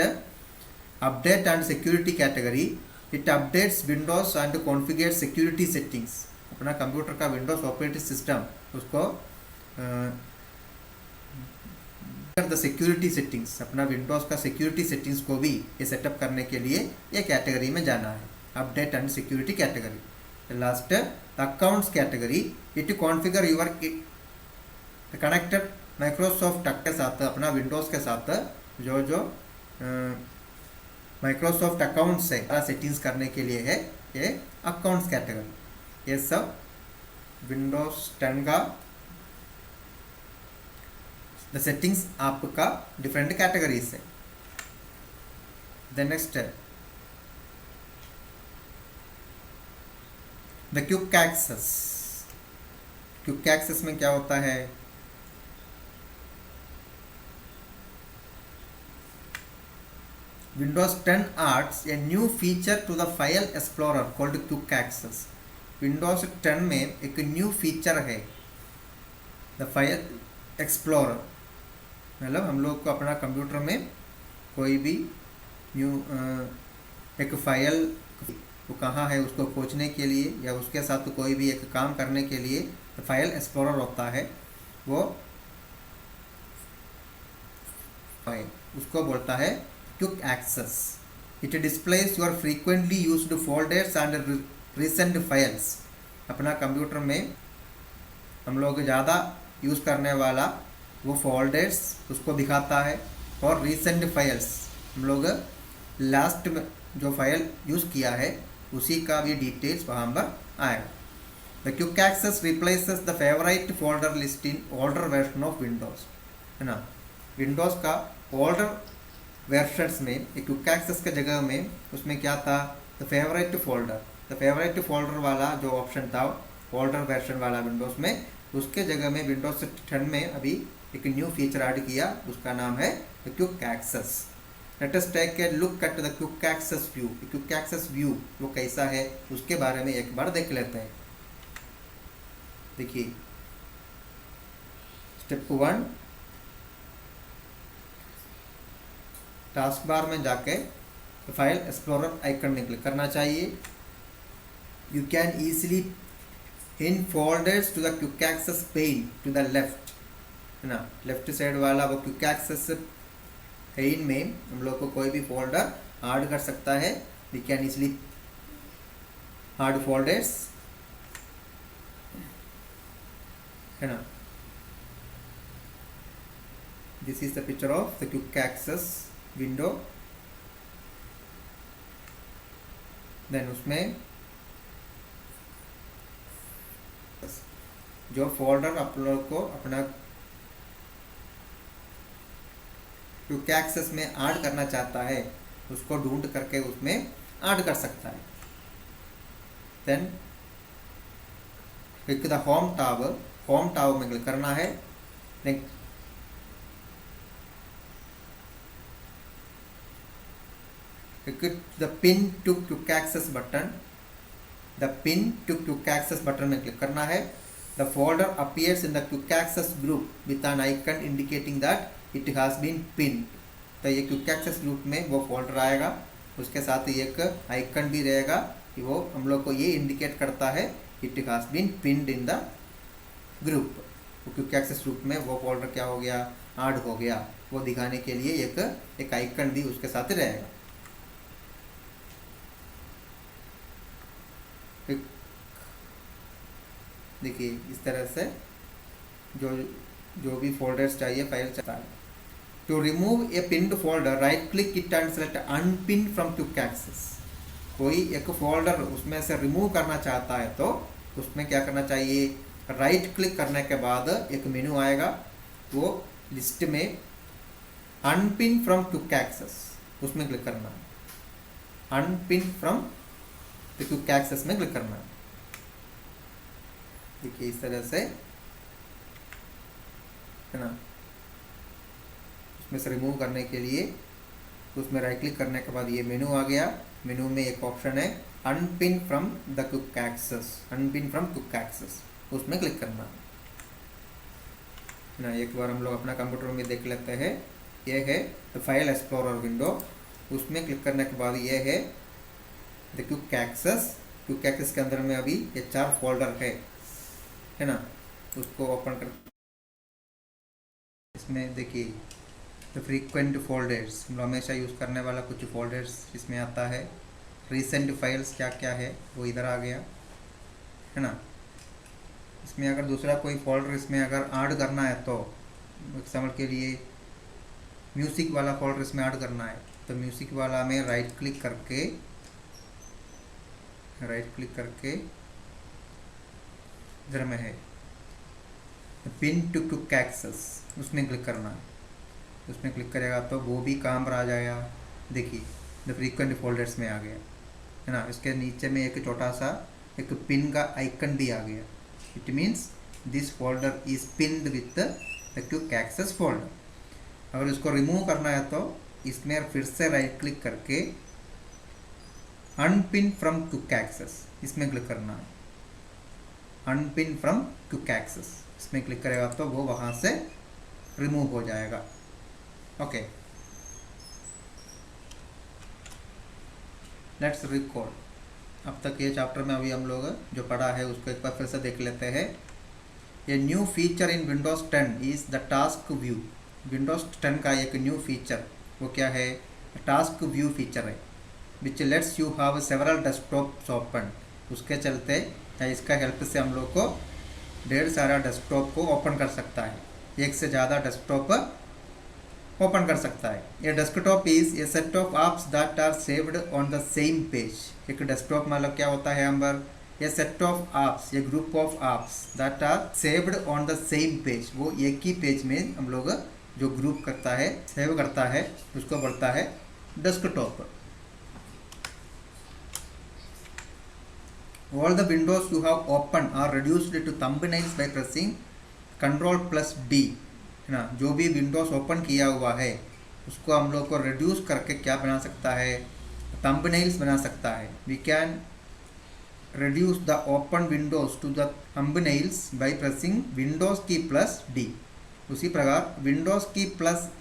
update and security category, it updates Windows and configure security settings. अपना कंप्यूटर का विंडोज ऑपरेटिंग सिस्टम उसको द सिक्योरिटी सेटिंग्स, अपना विंडोज का सिक्योरिटी सेटिंग्स को भी ये सेटअप करने के लिए ये कैटेगरी में जाना है, update and security category. Last accounts category, it configure your connected Microsoft के साथ, अपना विंडोज के साथ जो जो माइक्रोसॉफ्ट अकाउंट्स है सेटिंग्स करने के लिए है ये अकाउंट्स कैटेगरी। ये सब विंडोज 10 का द सेटिंग्स आपका डिफरेंट कैटेगरीज है। द नेक्स्ट है the quick access. Quick access में क्या होता है, Windows 10 adds a new feature to the file explorer called quick access। Windows 10 में एक न्यू फीचर है द फाइल एक्सप्लोरर, मतलब हम लोग को अपना कंप्यूटर में कोई भी न्यू एक फाइल वो कहाँ है उसको खोजने के लिए या उसके साथ कोई भी एक काम करने के लिए तो फाइल एक्सप्लोरर होता है, वो फाइल उसको बोलता है quick access. It displays your frequently used folders and recent files. अपना कंप्यूटर में हम लोग ज़्यादा यूज़ करने वाला वो फोल्डर्स उसको दिखाता है, और रिसेंट फाइल्स हम लोग लास्ट में जो फाइल यूज़ किया है उसी का भी डिटेल्स वहाँ पर आएगा। The quick access replaces the favourite folder list in older version of Windows, है ना। विंडोज़ का ओल्डर वर्जन्स में एक क्विक एक्सेस के जगह में उसमें क्या था, द फेवरेट फोल्डर वाला जो ऑप्शन था ओल्डर वर्जन वाला विंडोज़ में, उसके जगह में विंडोज 10 में अभी एक न्यू फीचर ऐड किया, उसका नाम है the quick access. Let us take a look at the quick access view. Quick access view वो कैसा है उसके बारे में एक बार देख लेते हैं। देखिए स्टेप 1, टास्क बार में जाके फाइल एक्सप्लोरर आइकन में क्लिक करना चाहिए। You can easily in folders to the quick access pane to the left, है ना। लेफ्ट साइड वाला वो क्विक एक्सेस पेन में हम लोग को कोई भी फोल्डर ऐड कर सकता है। We can easily add folders, है ना। This is the picture of the quick access window. Then उसमें जो फोल्डर आप लोग को अपना क्विक एक्सेस में ऐड करना चाहता है उसको ढूंढ करके उसमें ऐड कर सकता है। Then click the home tower में क्लिक करना है। Then click the pin to quick access button, the pin to quick access button में क्लिक करना है। The folder appears in the quick access group with an icon indicating that it has been pin. तो ये quick access group में वो folder आएगा, उसके साथ एक आइकन भी रहेगा कि वो हम लोग को ये इंडिकेट करता है it has been pinned in the group. तो क्विक एक्सेस ग्रुप में वो फोल्डर क्या हो गया, ऐड हो गया, वो दिखाने के लिए एक आइकन भी उसके साथ रहेगा। देखिए इस तरह से जो भी फोल्डर्स चाहिए फाइल चाहता है। To remove a pinned folder right click it and select unpin from quick access. कोई एक फोल्डर उसमें से रिमूव करना चाहता है तो उसमें क्या करना चाहिए, राइट क्लिक करने के बाद एक मेनू आएगा, वो लिस्ट में अनपिन फ्रॉम क्विक एक्सेस उसमें क्लिक करना है। अनपिन फ्रॉम क्विक एक्सेस में क्लिक करना है। देखिए इस तरह से, है ना। उसमें से रिमूव करने के लिए उसमें राइट क्लिक करने के बाद ये मेनू आ गया। मेनू में एक ऑप्शन है unpin from the quick access, unpin from quick access, उसमें क्लिक करना है ना। एक बार हम लोग अपना कंप्यूटर में देख लेते हैं। ये है द फाइल एक्सप्लोरर विंडो। उसमें क्लिक करने के बाद ये है the quick access. Quick access के अंदर में अभी ये 4 फोल्डर है ना, उसको ओपन कर, इसमें देखिए द फ्रीक्वेंट फोल्डर्स, हम हमेशा यूज़ करने वाला कुछ फोल्डर्स इसमें आता है। रिसेंट फाइल्स क्या क्या है वो इधर आ गया है ना। इसमें अगर दूसरा कोई फोल्डर इसमें अगर ऐड करना है तो एग्जाम्पल के लिए म्यूज़िक वाला फोल्डर इसमें ऐड करना है तो म्यूज़िक वाला में राइट क्लिक करके इधर में है पिन टू क्विक एक्सेस, उसमें क्लिक करना है। उसमें क्लिक करेगा तो वो भी काम पर आ जाएगा। देखिए द फ्रीक्वेंट फोल्डर्स में आ गया है ना। इसके नीचे में एक छोटा सा एक पिन का आइकन भी आ गया। It means this folder is pinned with the quick access folder. अगर इसको रिमूव करना है तो इसमें फिर से राइट क्लिक करके अनपिन फ्रॉम क्विक एक्सेस, इसमें क्लिक करना है। अनपिन फ्रॉम क्विक एक्सेस, इसमें क्लिक करेगा तो वो वहाँ से रिमूव हो जाएगा। Okay, let's recall. अब तक ये चैप्टर में अभी हम लोग जो पढ़ा है उसको एक बार फिर से देख लेते हैं। ये new feature in Windows 10 is the task view. Windows 10 का एक न्यू फीचर वो क्या है? टास्क व्यू फीचर है, which lets you have several desktops open. उसके चलते या इसका हेल्प से हम लोग को ढेर सारा डेस्कटॉप को ओपन कर सकता है, एक से ज़्यादा डेस्कटॉप ओपन कर सकता है। ये desktop is a set of apps that are saved on the same page. एक डेस्कटॉप मतलब क्या होता है? अंबर ये सेट ऑफ एप्स, ये group of apps that are saved on the same page, वो एक ही पेज में हम लोग जो ग्रुप करता है, सेव करता है, उसको बोलता है desktop. All the windows you have opened are reduced to thumbnails by pressing Ctrl+D, है ना। जो भी विंडोज ओपन किया हुआ है उसको हम लोग को रिड्यूस करके क्या बना सकता है? थंबनेल्स बना सकता है। We can reduce the open windows to the thumbnails by pressing Windows key plus D. उसी प्रकार विंडोज की प्लस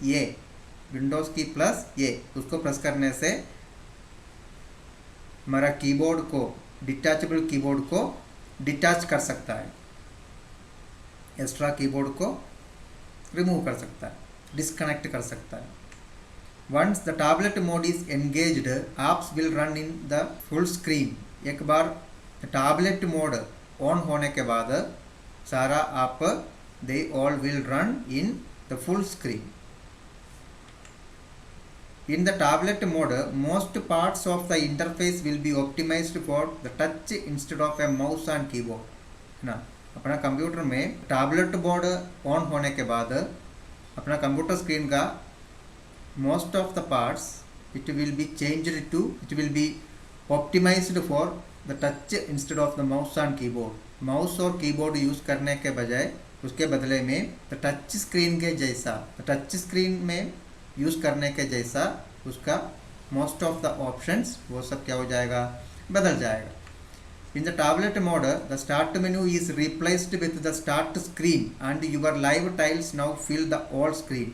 ए उसको प्रेस करने से हमारा कीबोर्ड को, डिटैचेबल कीबोर्ड को डिटैच कर सकता है, एक्स्ट्रा कीबोर्ड को रिमूव कर सकता है, डिस्कनेक्ट कर सकता है। Once the tablet mode is engaged, apps will run in the full screen. एक बार टैबलेट मोड ऑन होने के बाद सारा app they all will run in the full screen. In the tablet mode, most parts of the interface will be optimized for the touch instead of a mouse and keyboard, है ना। अपना computer में tablet mode on होने के बाद अपना computer screen का most of the parts it will be optimized for the touch instead of the mouse and keyboard। Mouse और कीबोर्ड यूज़ करने के बजाय उसके बदले में टच स्क्रीन के जैसा, टच स्क्रीन में यूज़ करने के जैसा उसका मोस्ट ऑफ द ऑप्शंस वो सब क्या हो जाएगा? बदल जाएगा। In the tablet mode the start menu is replaced with the start screen and your live tiles now fill the all screen,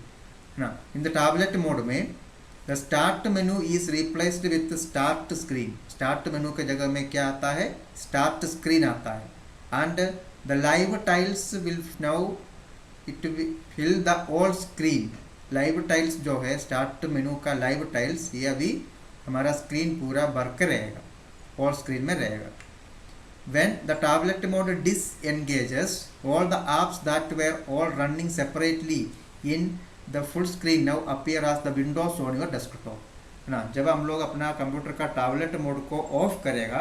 है ना। इन द टैबलेट मोड में the start menu is replaced with start screen. Start menu के जगह में क्या आता है? Start screen आता है। And the live tiles will now it fill the all screen. Live tiles जो है स्टार्ट मेनू का लाइव टाइल्स, ये अभी हमारा स्क्रीन पूरा भर के रहेगा, ऑल स्क्रीन में रहेगा। When the tablet mode disengages all the apps that were all running separately in the full screen now appear as the windows on your desktop, है ना। जब हम लोग अपना कंप्यूटर का टैबलेट मोड को ऑफ करेगा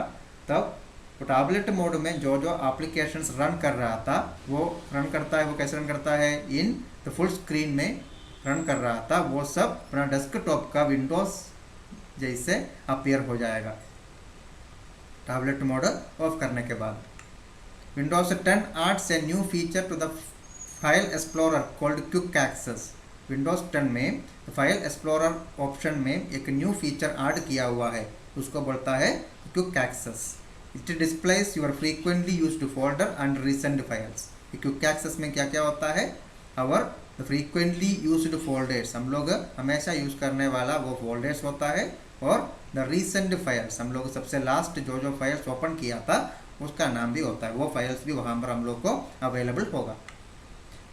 तब तो टैबलेट मोड में जो जो एप्लीकेशंस रन कर रहा था वो रन करता है। वो कैसे रन करता है? इन द फुल स्क्रीन में रन कर रहा था, वो सब अपना डेस्कटॉप का विंडोज जैसे अपीयर हो जाएगा टैबलेट मोड ऑफ करने के बाद। Windows 10 adds a new feature to the file explorer called quick access. Windows 10 में फाइल एक्सप्लोरर ऑप्शन में एक न्यू फीचर ऐड किया हुआ है, उसको बोलता है quick access. It displays your frequently used folder and recent files. Quick access में क्या क्या होता है? Our the frequently used folders, हम लोग हमेशा यूज़ करने वाला वो फोल्डर्स होता है, और द रीसेंट फाइल्स, हम लोग सबसे लास्ट जो फाइल्स ओपन किया था उसका नाम भी होता है, वो फाइल्स भी वहाँ पर हम लोग को अवेलेबल होगा।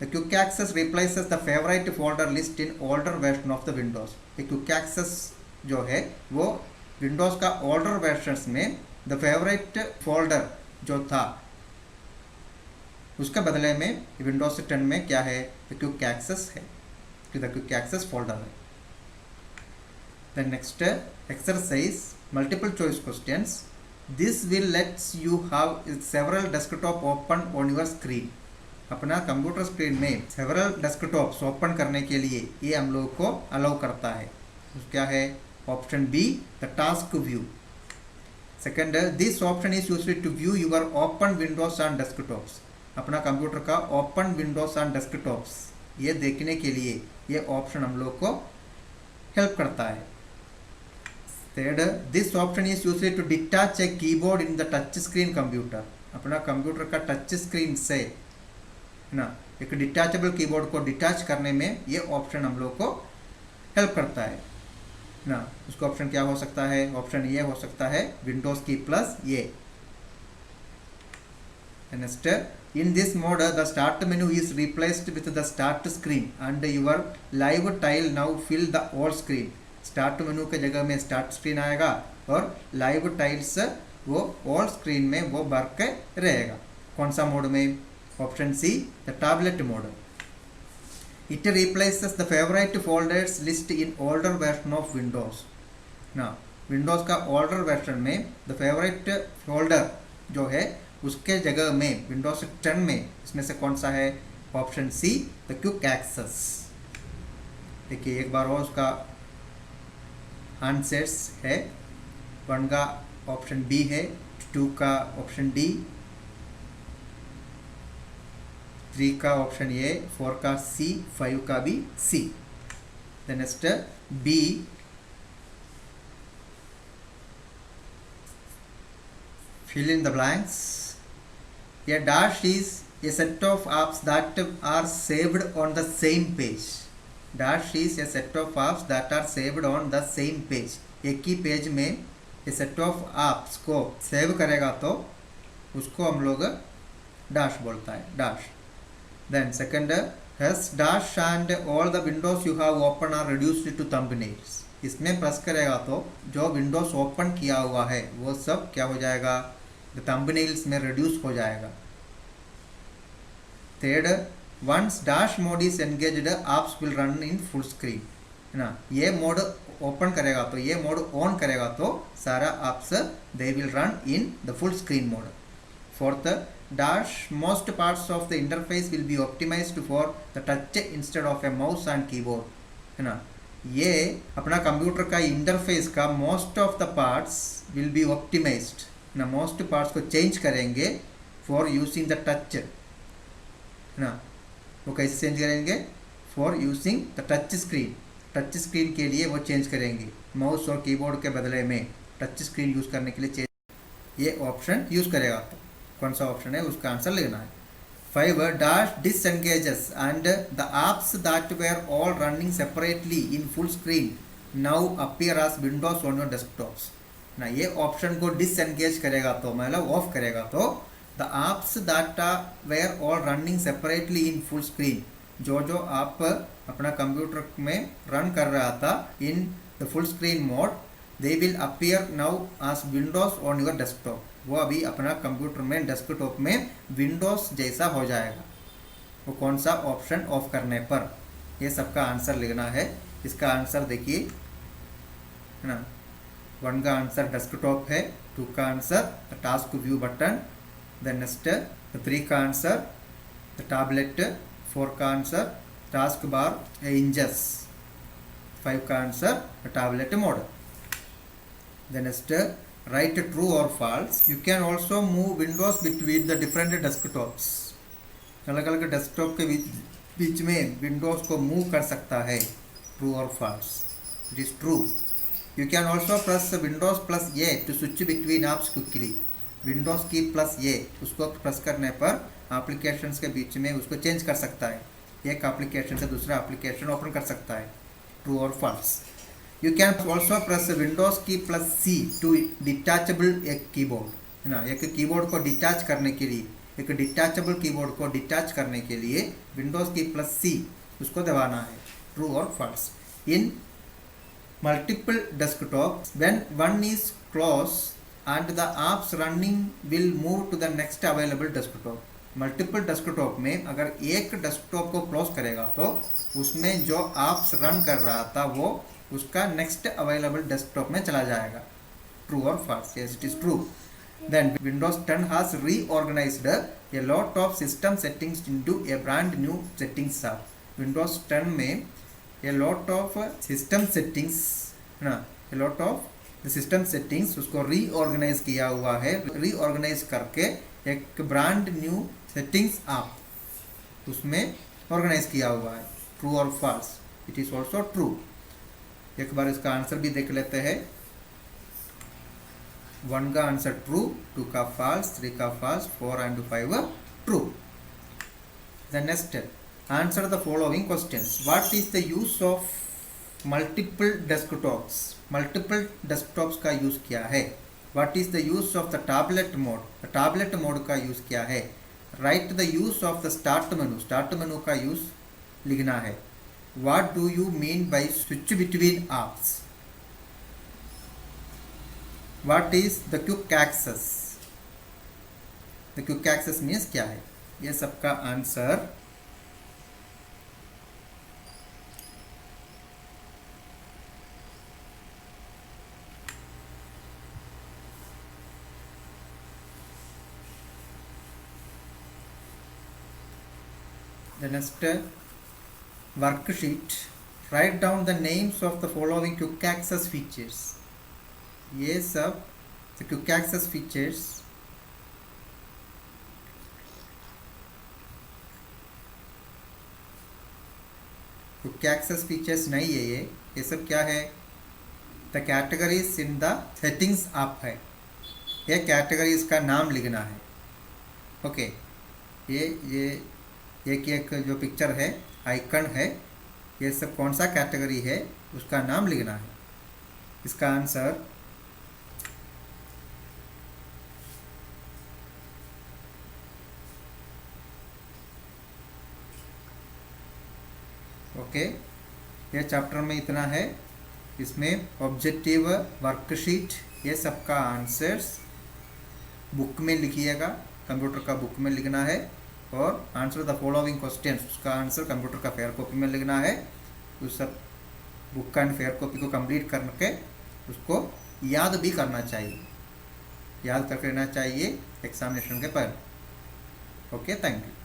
The quick access replaces the favourite folder list in older version of the Windows. ये क्विक एक्सेस जो है वो विंडोज़ का ओल्डर वर्जन्स में द फेवरेट फोल्डर जो था उसका बदले में विंडोज 10 में क्या है, द क्विक एक्सेस है, द क्विक एक्सेस फोल्डर है। Then next exercise multiple choice questions. This will lets you have several desktop open on your screen. अपना कंप्यूटर स्क्रीन में सेवरल डेस्कटॉप्स ओपन करने के लिए ये हम लोग को अलाउ करता है। क्या है, option B the task view. Second, this option is used to view your open windows on desktops. अपना कंप्यूटर का ओपन विंडोज ऑन डेस्कटॉप्स ये देखने के लिए ये ऑप्शन हम लोग को हेल्प करता है। Third, this option is used to detach a keyboard in the touch screen computer. अपना कंप्यूटर का टच स्क्रीन से ना एक डिटैचेबल कीबोर्ड को डिटैच करने में ये ऑप्शन हम लोग को हेल्प करता है ना। उसका ऑप्शन क्या हो सकता है, ऑप्शन ये हो सकता है विंडोज की प्लस ये। Next, in this mode the start menu is replaced with the start screen and your live tile now fill the all screen। Start menu के जगह में स्टार्ट स्क्रीन आएगा और लाइव टाइल्स वो all screen में वो भर के रहेगा। कौन सा मोड में, option C the tablet mode. It replaces the favourite folders list in older version of Windows ना। विंडोज का ओल्डर वर्जन में द फेवरेट फोल्डर जो है उसके जगह में विंडोज 10 में इसमें से कौन सा है, option C the quick access. देखिए एक बार और उसका आंसर्स है। 1 का ऑप्शन बी है, 2 का ऑप्शन डी, 3 का ऑप्शन ए, 4 का सी, 5 का भी C. The next B, fill in the blanks। A dash is a set of apps that are saved on the same page। dash is a set of apps that are saved on the same page। एक ही page में ये set of apps को save करेगा तो उसको हम लोग dash बोलता है, dash। then second, has dash and all the windows you have open are reduced to thumbnails। इसमें प्रेस करेगा तो जो विंडोज ओपन किया हुआ है वो सब क्या हो जाएगा, थंबनेल्स में रिड्यूस हो जाएगा। Third, once dash mode is engaged apps will run in full screen है ना। ये मोड ओपन करेगा तो ये मोड ऑन करेगा तो सारा apps they will run in the full screen mode. Fourth, dash most parts of the interface will be optimised for the touch instead of a mouse and keyboard है ना। ये अपना कंप्यूटर का interface का most of the parts will be optimised ना, most parts को change करेंगे for using the touch ना। वो कैसे चेंज करेंगे, for using the touch screen. Touch screen के लिए वो चेंज करेंगे, माउस और कीबोर्ड के बदले में टच स्क्रीन यूज़ करने के लिए चेंज ये ऑप्शन यूज़ करेगा। तो कौन सा ऑप्शन है उसका आंसर लेना है। 5, dash disengages and the apps that were all running separately in full screen now appear as windows on your desktops ना। ये ऑप्शन को डिसएंगेज करेगा तो मतलब ऑफ करेगा तो the apps that were all running separately in full screen, जो आप अपना कंप्यूटर में रन कर रहा था in the full screen mode, they will appear now as windows on your desktop. वो अभी अपना कंप्यूटर में डेस्कटॉप में विंडोज जैसा हो जाएगा। वो कौन सा ऑप्शन ऑफ करने पर, ये सबका आंसर लिखना है। इसका आंसर देखिए है ना। 1 का आंसर डेस्कटॉप है, 2 का answer the task view button, then next 3 का आंसर द टैबलेट, 4 का आंसर टास्क बार इंजस, 5 का answer the tablet mode. Then next right true और false. You can also move windows between the different desktops. अलग अलग desktop के बीच में विंडोज को मूव कर सकता है, ट्रू और false. It is true. You can also press Windows plus A to switch between apps quickly। Windows की प्लस A उसको प्रेस करने पर एप्लीकेशंस के बीच में उसको चेंज कर सकता है। एक एप्लीकेशन से दूसरा एप्लीकेशन ओपन कर सकता है, ट्रू और false. You can also press Windows key plus C to detachable एक कीबोर्ड, है ना। एक कीबोर्ड को डिटैच करने के लिए, एक डिटैचेबल कीबोर्ड को डिटैच करने के लिए विंडोज की प्लस सी उसको दबाना है, ट्रू और false. In multiple desktops, when one is closed and the apps running will move to the next available desktop। Multiple desktop में अगर एक डेस्कटॉप को क्लोज करेगा तो उसमें जो एप्स रन कर रहा था वो उसका नेक्स्ट अवेलेबल डेस्कटॉप में चला जाएगा, ट्रू और false. Yes it is true. Then Windows 10 has reorganized a lot of system settings into a brand new settings app। Windows 10 में a lot of system settings, है ना, a lot of the system settings उसको reorganise किया हुआ है, reorganise करके एक brand new settings आप उसमें ऑर्गेनाइज किया हुआ है, ट्रू और false. It is also true. एक बार इसका आंसर भी देख लेते हैं। 1 का आंसर ट्रू, 2 का फॉल्स, 3 का false, 4 and 5 true. The next answer the following questions। what is the use of multiple desktops। multiple desktops का यूज क्या है। what is the use of the tablet mode। tablet mode का use क्या है। write the use of the start menu। start menu का use लिखना है। what do you mean by switch between apps। what is the quick access। the quick access means क्या है। ये सबका answer the next worksheet। write down the names of the following quick access features। ये सब the quick access features quick access features नहीं है। ये सब क्या है। the categories in the settings app है। ये कैटेगरीज का नाम लिखना है। ओके ये एक जो पिक्चर है, आइकन है, ये सब कौन सा कैटेगरी है उसका नाम लिखना है। इसका आंसर ओके। ये चैप्टर में इतना है। इसमें ऑब्जेक्टिव, वर्कशीट, ये सब का आंसर्स बुक में लिखिएगा, कंप्यूटर का बुक में लिखना है। और आंसर द फॉलोइंग क्वेश्चंस, उसका आंसर कंप्यूटर का फेयर कॉपी में लिखना है। उस सब बुक का एंड फेयर कॉपी को कंप्लीट करके उसको याद भी करना चाहिए, याद करके रहना चाहिए एग्जामिनेशन के पहले। Okay, thank you.